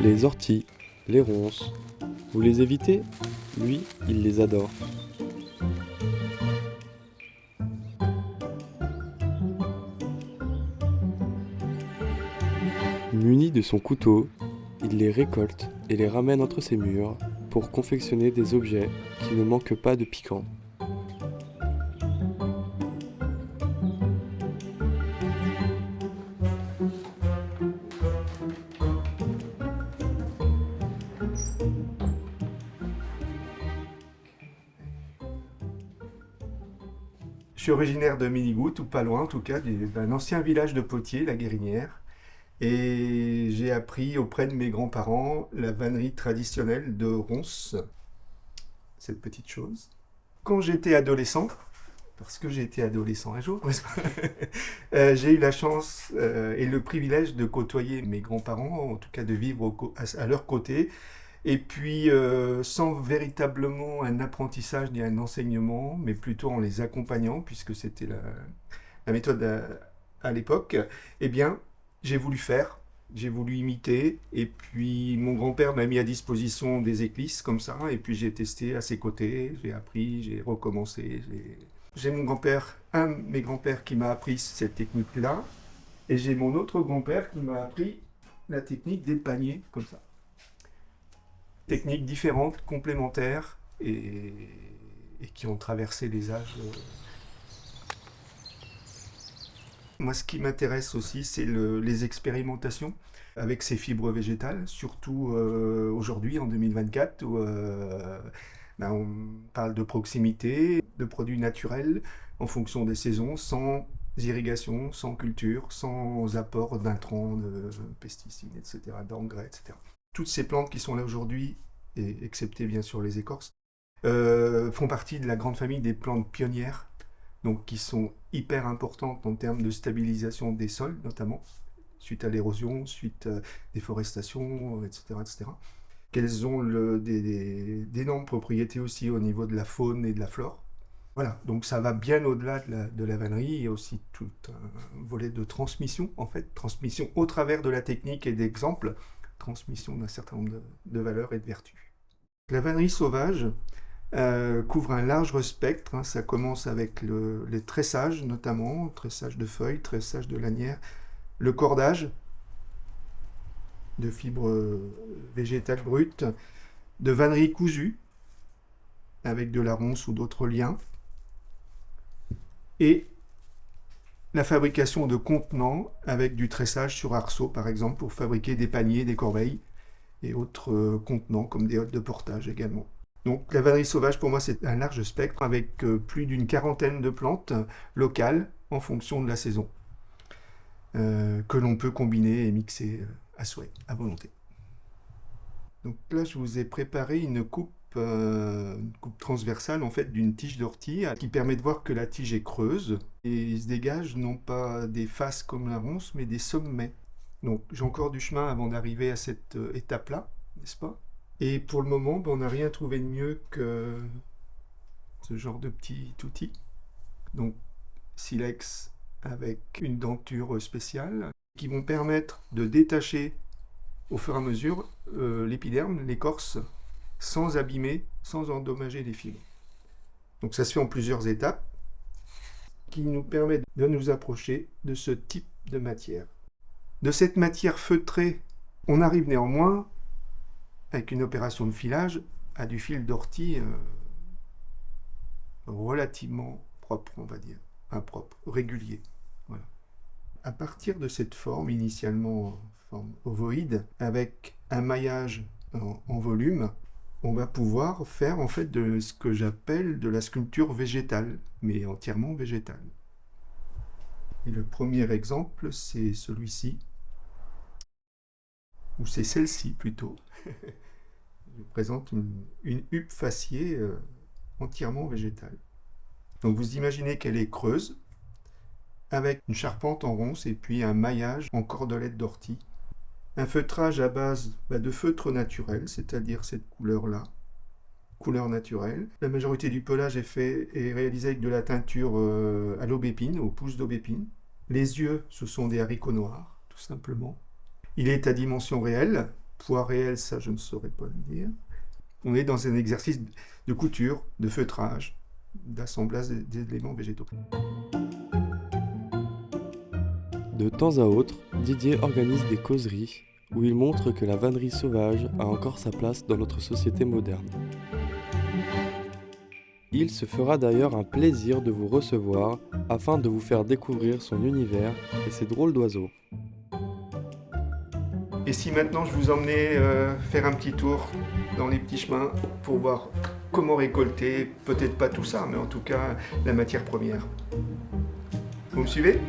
Les orties, les ronces. Vous les évitez? Lui, il les adore. Muni de son couteau, il les récolte et les ramène entre ses murs pour confectionner des objets qui ne manquent pas de piquant. Je suis originaire de Minigoutte, ou pas loin en tout cas, d'un ancien village de potiers, la Guérinière. Et j'ai appris auprès de mes grands-parents la vannerie traditionnelle de Ronces, cette petite chose. Quand j'étais adolescent, parce que j'ai été adolescent un jour, n'est-ce pas j'ai eu la chance et le privilège de côtoyer mes grands-parents, en tout cas de vivre à leur côté, et puis sans véritablement un apprentissage ni un enseignement, mais plutôt en les accompagnant, puisque c'était la méthode à l'époque, eh bien, j'ai voulu faire, j'ai voulu imiter, et puis mon grand-père m'a mis à disposition des éclisses comme ça, et puis j'ai testé à ses côtés, j'ai appris, j'ai recommencé. J'ai mon grand-père, un de mes grands-pères qui m'a appris cette technique-là, et j'ai mon autre grand-père qui m'a appris la technique des paniers, comme ça. Techniques différentes, complémentaires, et qui ont traversé les âges. Moi, ce qui m'intéresse aussi, c'est les expérimentations avec ces fibres végétales, surtout aujourd'hui, en 2024, où on parle de proximité, de produits naturels en fonction des saisons, sans irrigation, sans culture, sans apport d'intrants, de pesticides, etc., d'engrais, etc. Toutes ces plantes qui sont là aujourd'hui, et excepté bien sûr les écorces, font partie de la grande famille des plantes pionnières, donc qui sont hyper importantes en termes de stabilisation des sols, notamment, suite à l'érosion, suite à déforestation, etc., etc. Qu'elles ont d'énormes propriétés aussi au niveau de la faune et de la flore. Voilà, donc ça va bien au-delà de la vannerie. Il y a aussi tout un volet de transmission, en fait, transmission au travers de la technique et d'exemples, transmission d'un certain nombre de valeurs et de vertus. La vannerie sauvage couvre un large spectre, hein. Ça commence avec les tressages notamment, tressage de feuilles, tressage de lanières, le cordage de fibres végétales brutes, de vannerie cousue avec de la ronce ou d'autres liens, et la fabrication de contenants avec du tressage sur arceaux par exemple pour fabriquer des paniers, des corbeilles et autres contenants comme des hottes de portage également. Donc la vannerie sauvage pour moi c'est un large spectre avec plus d'une quarantaine de plantes locales en fonction de la saison que l'on peut combiner et mixer à souhait, à volonté. Donc là je vous ai préparé une coupe transversale en fait d'une tige d'ortie qui permet de voir que la tige est creuse et il se dégage non pas des faces comme la ronce mais des sommets. Donc j'ai encore du chemin avant d'arriver à cette étape-là, n'est-ce pas? Et pour le moment, on n'a rien trouvé de mieux que ce genre de petit outil. Donc silex avec une denture spéciale qui vont permettre de détacher au fur et à mesure l'épiderme, l'écorce, sans abîmer, sans endommager les fibres. Donc ça se fait en plusieurs étapes qui nous permettent de nous approcher de ce type de matière. De cette matière feutrée, on arrive néanmoins, avec une opération de filage, à du fil d'ortie relativement propre, on va dire. Enfin propre, régulier. Voilà. À partir de cette forme, initialement en forme ovoïde, avec un maillage en volume, on va pouvoir faire en fait de ce que j'appelle de la sculpture végétale, mais entièrement végétale. Et le premier exemple, c'est celui-ci, ou c'est celle-ci plutôt. Je vous présente une huppe faciée entièrement végétale. Donc vous imaginez qu'elle est creuse, avec une charpente en ronce et puis un maillage en cordelette d'ortie. Un feutrage à base de feutre naturel, c'est-à-dire cette couleur-là, couleur naturelle. La majorité du pelage est réalisé avec de la teinture à l'aubépine, aux pousses d'aubépine. Les yeux, ce sont des haricots noirs, tout simplement. Il est à dimension réelle, poids réel, ça je ne saurais pas le dire. On est dans un exercice de couture, de feutrage, d'assemblage d'éléments végétaux. De temps à autre, Didier organise des causeries où il montre que la vannerie sauvage a encore sa place dans notre société moderne. Il se fera d'ailleurs un plaisir de vous recevoir afin de vous faire découvrir son univers et ses drôles d'oiseaux. Et si maintenant je vous emmenais faire un petit tour dans les petits chemins pour voir comment récolter, peut-être pas tout ça, mais en tout cas la matière première. Vous me suivez ?